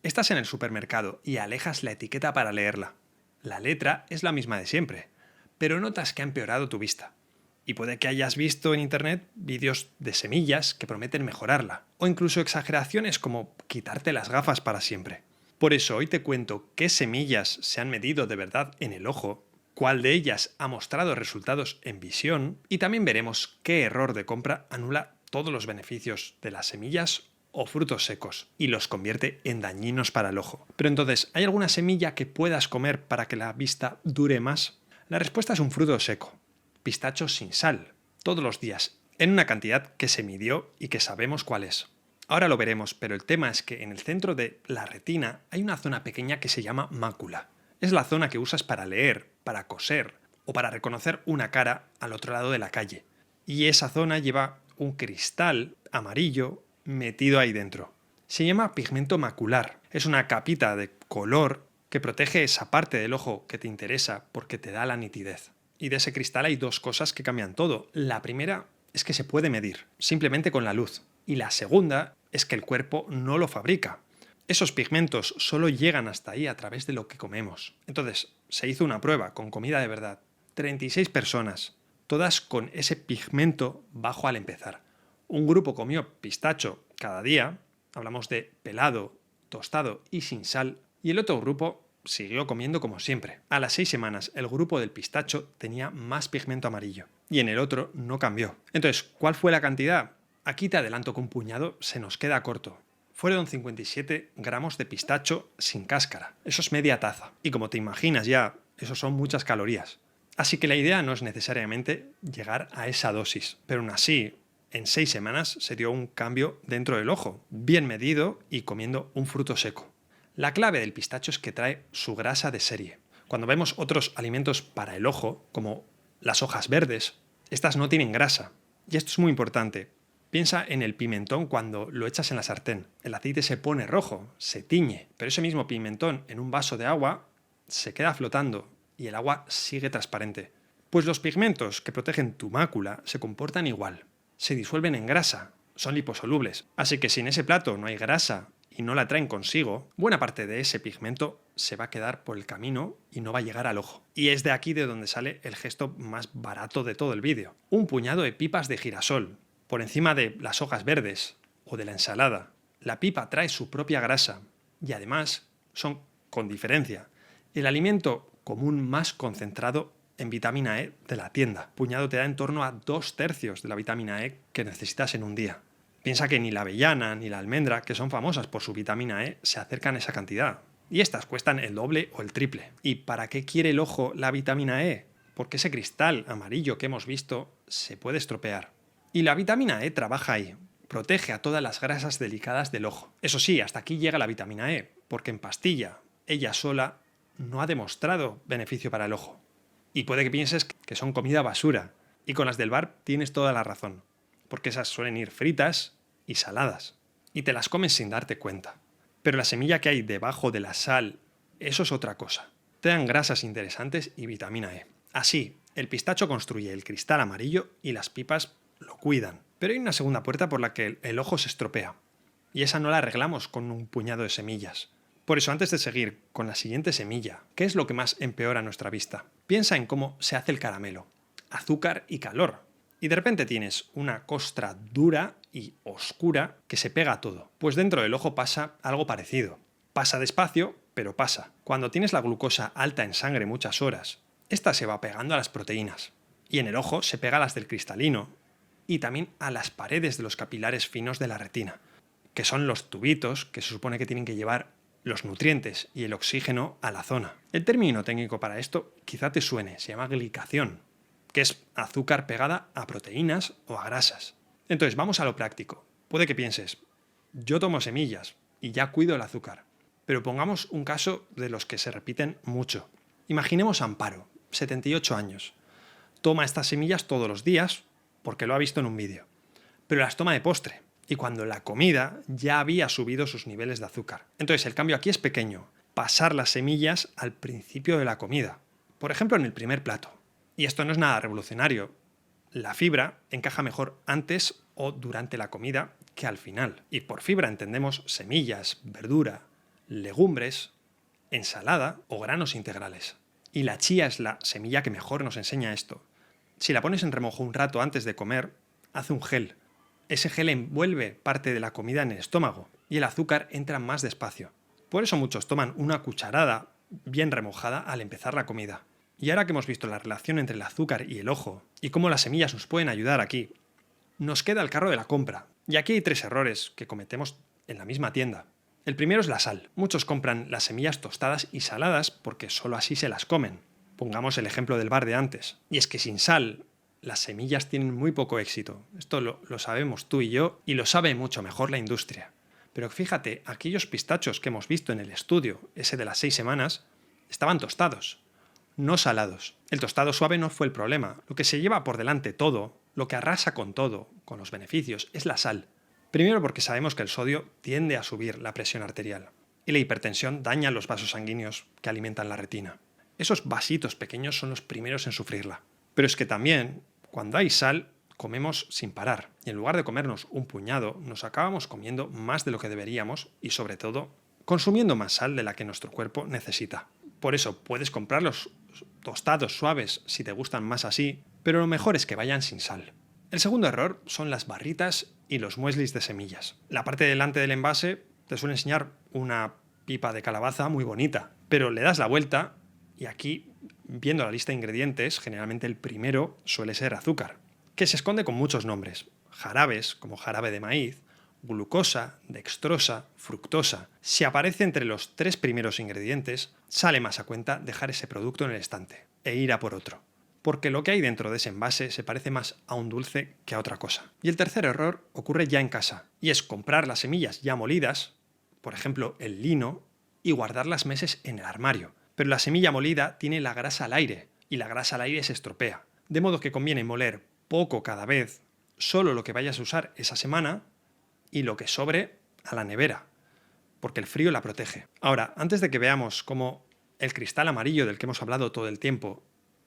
Estás en el supermercado y alejas la etiqueta para leerla. La letra es la misma de siempre, pero notas que ha empeorado tu vista. Y puede que hayas visto en internet vídeos de semillas que prometen mejorarla, o incluso exageraciones como quitarte las gafas para siempre. Por eso hoy te cuento qué semillas se han medido de verdad en el ojo, cuál de ellas ha mostrado resultados en visión, y también veremos qué error de compra anula todos los beneficios de las semillas o frutos secos y los convierte en dañinos para el ojo. Pero entonces, ¿hay alguna semilla que puedas comer para que la vista dure más? La respuesta es un fruto seco, pistacho sin sal, todos los días, en una cantidad que se midió y que sabemos cuál es. Ahora lo veremos, pero el tema es que en el centro de la retina hay una zona pequeña que se llama mácula. Es la zona que usas para leer, para coser o para reconocer una cara al otro lado de la calle. Y esa zona lleva un cristal amarillo metido ahí dentro. Se llama pigmento macular. Es una capita de color que protege esa parte del ojo que te interesa porque te da la nitidez. Y de ese cristal hay dos cosas que cambian todo. La primera es que se puede medir, simplemente con la luz. Y la segunda es que el cuerpo no lo fabrica. Esos pigmentos solo llegan hasta ahí a través de lo que comemos. Entonces, se hizo una prueba con comida de verdad. 36 personas, todas con ese pigmento bajo al empezar. Un grupo comió pistacho cada día, hablamos de pelado, tostado y sin sal, y el otro grupo siguió comiendo como siempre. A las 6 semanas, el grupo del pistacho tenía más pigmento amarillo, y en el otro no cambió. Entonces, ¿cuál fue la cantidad? Aquí te adelanto que un puñado se nos queda corto. Fueron 57 gramos de pistacho sin cáscara. Eso es media taza. Y como te imaginas ya, eso son muchas calorías. Así que la idea no es necesariamente llegar a esa dosis, pero aún así, en 6 semanas se dio un cambio dentro del ojo, bien medido y comiendo un fruto seco. La clave del pistacho es que trae su grasa de serie. Cuando vemos otros alimentos para el ojo, como las hojas verdes, estas no tienen grasa. Y esto es muy importante. Piensa en el pimentón cuando lo echas en la sartén. El aceite se pone rojo, se tiñe, pero ese mismo pimentón en un vaso de agua se queda flotando y el agua sigue transparente. Pues los pigmentos que protegen tu mácula se comportan igual. Se disuelven en grasa, son liposolubles. Así que si en ese plato no hay grasa y no la traen consigo, buena parte de ese pigmento se va a quedar por el camino y no va a llegar al ojo. Y es de aquí de donde sale el gesto más barato de todo el vídeo. Un puñado de pipas de girasol por encima de las hojas verdes o de la ensalada. La pipa trae su propia grasa y además son, con diferencia, el alimento común más concentrado en vitamina E de la tienda. Puñado te da en torno a 2/3 de la vitamina E que necesitas en un día. Piensa que ni la avellana ni la almendra, que son famosas por su vitamina E, se acercan a esa cantidad. Y estas cuestan el doble o el triple. ¿Y para qué quiere el ojo la vitamina E? Porque ese cristal amarillo que hemos visto se puede estropear. Y la vitamina E trabaja ahí, protege a todas las grasas delicadas del ojo. Eso sí, hasta aquí llega la vitamina E, porque en pastilla, ella sola, no ha demostrado beneficio para el ojo. Y puede que pienses que son comida basura. Y con las del bar tienes toda la razón, porque esas suelen ir fritas y saladas. Y te las comes sin darte cuenta. Pero la semilla que hay debajo de la sal, eso es otra cosa. Te dan grasas interesantes y vitamina E. Así, el pistacho construye el cristal amarillo y las pipas lo cuidan. Pero hay una segunda puerta por la que el ojo se estropea. Y esa no la arreglamos con un puñado de semillas. Por eso, antes de seguir con la siguiente semilla, ¿qué es lo que más empeora nuestra vista? Piensa en cómo se hace el caramelo. Azúcar y calor. Y de repente tienes una costra dura y oscura que se pega a todo. Pues dentro del ojo pasa algo parecido. Pasa despacio, pero pasa. Cuando tienes la glucosa alta en sangre muchas horas, esta se va pegando a las proteínas. Y en el ojo se pega a las del cristalino y también a las paredes de los capilares finos de la retina, que son los tubitos que se supone que tienen que llevar los nutrientes y el oxígeno a la zona. El término técnico para esto quizá te suene, se llama glicación, que es azúcar pegada a proteínas o a grasas. Entonces, vamos a lo práctico. Puede que pienses, yo tomo semillas y ya cuido el azúcar, pero pongamos un caso de los que se repiten mucho. Imaginemos a Amparo, 78 años. Toma estas semillas todos los días porque lo ha visto en un vídeo, pero las toma de postre. Y cuando la comida ya había subido sus niveles de azúcar. Entonces el cambio aquí es pequeño. Pasar las semillas al principio de la comida. Por ejemplo, en el primer plato. Y esto no es nada revolucionario. La fibra encaja mejor antes o durante la comida que al final. Y por fibra entendemos semillas, verdura, legumbres, ensalada o granos integrales. Y la chía es la semilla que mejor nos enseña esto. Si la pones en remojo un rato antes de comer, hace un gel. Ese gel envuelve parte de la comida en el estómago y el azúcar entra más despacio. Por eso muchos toman una cucharada bien remojada al empezar la comida. Y ahora que hemos visto la relación entre el azúcar y el ojo y cómo las semillas nos pueden ayudar aquí, nos queda el carro de la compra. Y aquí hay 3 errores que cometemos en la misma tienda. El primero es la sal. Muchos compran las semillas tostadas y saladas porque solo así se las comen. Pongamos el ejemplo del bar de antes. Y es que sin sal, las semillas tienen muy poco éxito. Esto lo sabemos tú y yo, y lo sabe mucho mejor la industria. Pero fíjate, aquellos pistachos que hemos visto en el estudio, ese de las 6 semanas, estaban tostados, no salados. El tostado suave no fue el problema. Lo que se lleva por delante todo, lo que arrasa con todo, con los beneficios, es la sal. Primero porque sabemos que el sodio tiende a subir la presión arterial y la hipertensión daña los vasos sanguíneos que alimentan la retina. Esos vasitos pequeños son los primeros en sufrirla. Pero es que también, cuando hay sal, comemos sin parar. Y en lugar de comernos un puñado, nos acabamos comiendo más de lo que deberíamos y, sobre todo, consumiendo más sal de la que nuestro cuerpo necesita. Por eso puedes comprar los tostados suaves si te gustan más así, pero lo mejor es que vayan sin sal. El segundo error son las barritas y los mueslis de semillas. La parte delante del envase te suele enseñar una pipa de calabaza muy bonita, pero le das la vuelta y aquí, viendo la lista de ingredientes, generalmente el primero suele ser azúcar, que se esconde con muchos nombres. Jarabes, como jarabe de maíz, glucosa, dextrosa, fructosa. Si aparece entre los 3 primeros ingredientes, sale más a cuenta dejar ese producto en el estante e ir a por otro, porque lo que hay dentro de ese envase se parece más a un dulce que a otra cosa. Y el tercer error ocurre ya en casa, y es comprar las semillas ya molidas, por ejemplo el lino, y guardarlas meses en el armario. Pero la semilla molida tiene la grasa al aire, y la grasa al aire se estropea. De modo que conviene moler poco cada vez, solo lo que vayas a usar esa semana, y lo que sobre a la nevera, porque el frío la protege. Ahora, antes de que veamos cómo el cristal amarillo del que hemos hablado todo el tiempo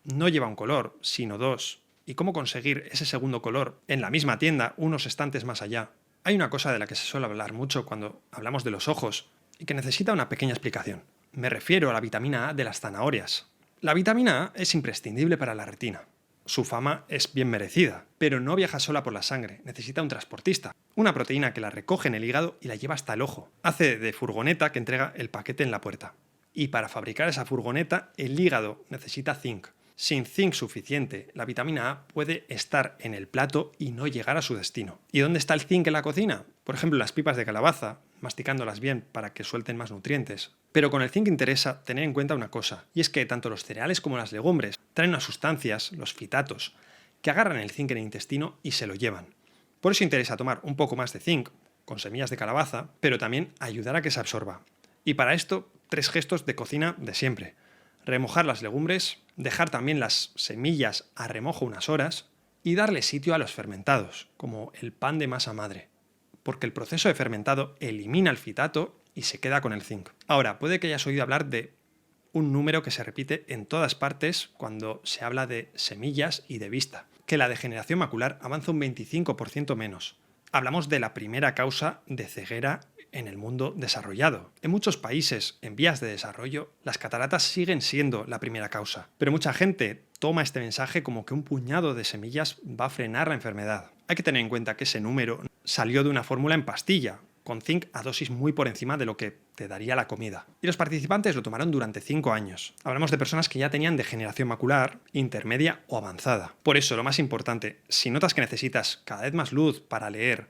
no lleva un color, sino 2, y cómo conseguir ese segundo color en la misma tienda, unos estantes más allá, hay una cosa de la que se suele hablar mucho cuando hablamos de los ojos y que necesita una pequeña explicación. Me refiero a la vitamina A de las zanahorias. La vitamina A es imprescindible para la retina. Su fama es bien merecida, pero no viaja sola por la sangre, necesita un transportista, una proteína que la recoge en el hígado y la lleva hasta el ojo. Hace de furgoneta que entrega el paquete en la puerta. Y para fabricar esa furgoneta, el hígado necesita zinc. Sin zinc suficiente, la vitamina A puede estar en el plato y no llegar a su destino. ¿Y dónde está el zinc en la cocina? Por ejemplo, las pipas de calabaza, masticándolas bien para que suelten más nutrientes. Pero con el zinc interesa tener en cuenta una cosa, y es que tanto los cereales como las legumbres traen unas sustancias, los fitatos, que agarran el zinc en el intestino y se lo llevan. Por eso interesa tomar un poco más de zinc, con semillas de calabaza, pero también ayudar a que se absorba. Y para esto, 3 gestos de cocina de siempre. Remojar las legumbres, dejar también las semillas a remojo unas horas y darle sitio a los fermentados, como el pan de masa madre, porque el proceso de fermentado elimina el fitato y se queda con el zinc. Ahora, puede que hayas oído hablar de un número que se repite en todas partes cuando se habla de semillas y de vista, que la degeneración macular avanza un 25% menos. Hablamos de la primera causa de ceguera en el mundo desarrollado. En muchos países en vías de desarrollo, las cataratas siguen siendo la primera causa, pero mucha gente toma este mensaje como que un puñado de semillas va a frenar la enfermedad. Hay que tener en cuenta que ese número salió de una fórmula en pastilla, con zinc a dosis muy por encima de lo que te daría la comida. Y los participantes lo tomaron durante 5 años. Hablamos de personas que ya tenían degeneración macular, intermedia o avanzada. Por eso, lo más importante, si notas que necesitas cada vez más luz para leer,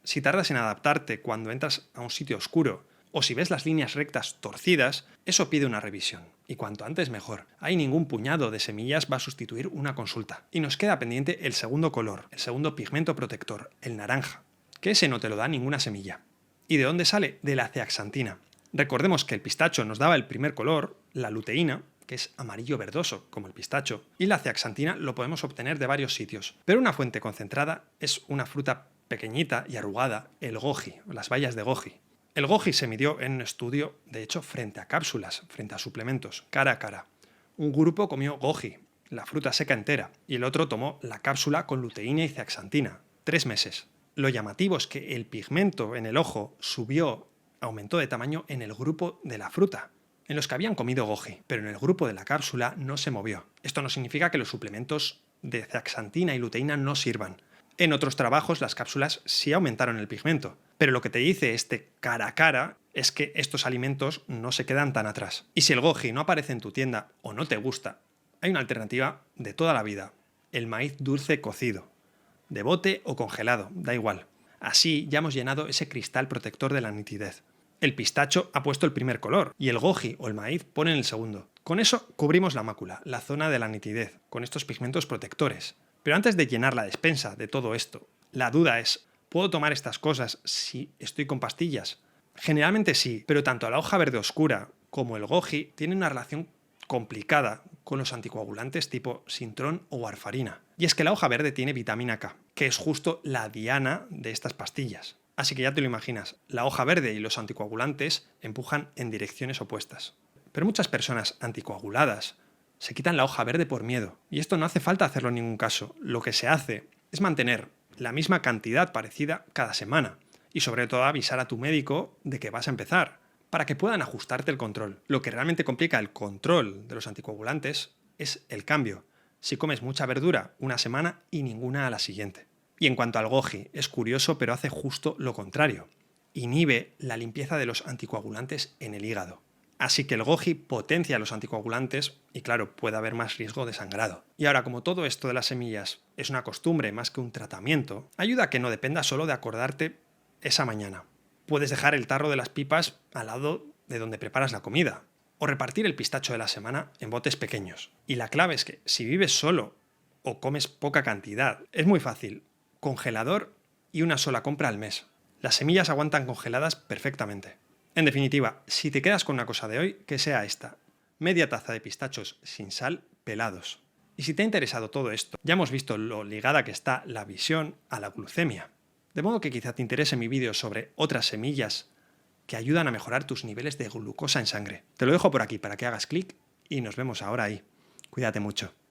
si tardas en adaptarte cuando entras a un sitio oscuro, o si ves las líneas rectas torcidas, eso pide una revisión. Y cuanto antes mejor. Hay ningún puñado de semillas va a sustituir una consulta. Y nos queda pendiente el segundo color, el segundo pigmento protector, el naranja, que ese no te lo da ninguna semilla. ¿Y de dónde sale? De la zeaxantina. Recordemos que el pistacho nos daba el primer color, la luteína, que es amarillo verdoso, como el pistacho, y la zeaxantina lo podemos obtener de varios sitios. Pero una fuente concentrada es una fruta pequeñita y arrugada, el goji, las bayas de goji. El goji se midió en un estudio, de hecho, frente a cápsulas, frente a suplementos, cara a cara. Un grupo comió goji, la fruta seca entera, y el otro tomó la cápsula con luteína y zeaxantina, 3 meses. Lo llamativo es que el pigmento en el ojo subió aumentó de tamaño en el grupo de la fruta, en los que habían comido goji, pero en el grupo de la cápsula no se movió. Esto no significa que los suplementos de zeaxantina y luteína no sirvan. En otros trabajos las cápsulas sí aumentaron el pigmento, pero lo que te dice este cara a cara es que estos alimentos no se quedan tan atrás. Y si el goji no aparece en tu tienda o no te gusta, hay una alternativa de toda la vida: el maíz dulce cocido, de bote o congelado, da igual. Así ya hemos llenado ese cristal protector de la nitidez. El pistacho ha puesto el primer color y el goji o el maíz ponen el segundo. Con eso cubrimos la mácula, la zona de la nitidez, con estos pigmentos protectores. Pero antes de llenar la despensa de todo esto, la duda es: ¿puedo tomar estas cosas si estoy con pastillas? Generalmente sí, pero tanto la hoja verde oscura como el goji tienen una relación complicada con los anticoagulantes tipo sintrón o warfarina. Y es que la hoja verde tiene vitamina K, que es justo la diana de estas pastillas. Así que ya te lo imaginas, la hoja verde y los anticoagulantes empujan en direcciones opuestas. Pero muchas personas anticoaguladas se quitan la hoja verde por miedo, y esto no hace falta hacerlo en ningún caso. Lo que se hace es mantener la misma cantidad parecida cada semana, y sobre todo avisar a tu médico de que vas a empezar, para que puedan ajustarte el control. Lo que realmente complica el control de los anticoagulantes es el cambio: si comes mucha verdura una semana y ninguna a la siguiente. Y en cuanto al goji, es curioso, pero hace justo lo contrario: inhibe la limpieza de los anticoagulantes en el hígado. Así que el goji potencia los anticoagulantes y, claro, puede haber más riesgo de sangrado. Y ahora, como todo esto de las semillas es una costumbre más que un tratamiento, ayuda a que no dependa solo de acordarte esa mañana. Puedes dejar el tarro de las pipas al lado de donde preparas la comida, o repartir el pistacho de la semana en botes pequeños. Y la clave es que si vives solo o comes poca cantidad, es muy fácil: congelador y una sola compra al mes. Las semillas aguantan congeladas perfectamente. En definitiva, si te quedas con una cosa de hoy, que sea esta: media taza de pistachos sin sal, pelados. Y si te ha interesado todo esto, ya hemos visto lo ligada que está la visión a la glucemia. De modo que quizá te interese mi vídeo sobre otras semillas que ayudan a mejorar tus niveles de glucosa en sangre. Te lo dejo por aquí para que hagas clic y nos vemos ahora ahí. Cuídate mucho.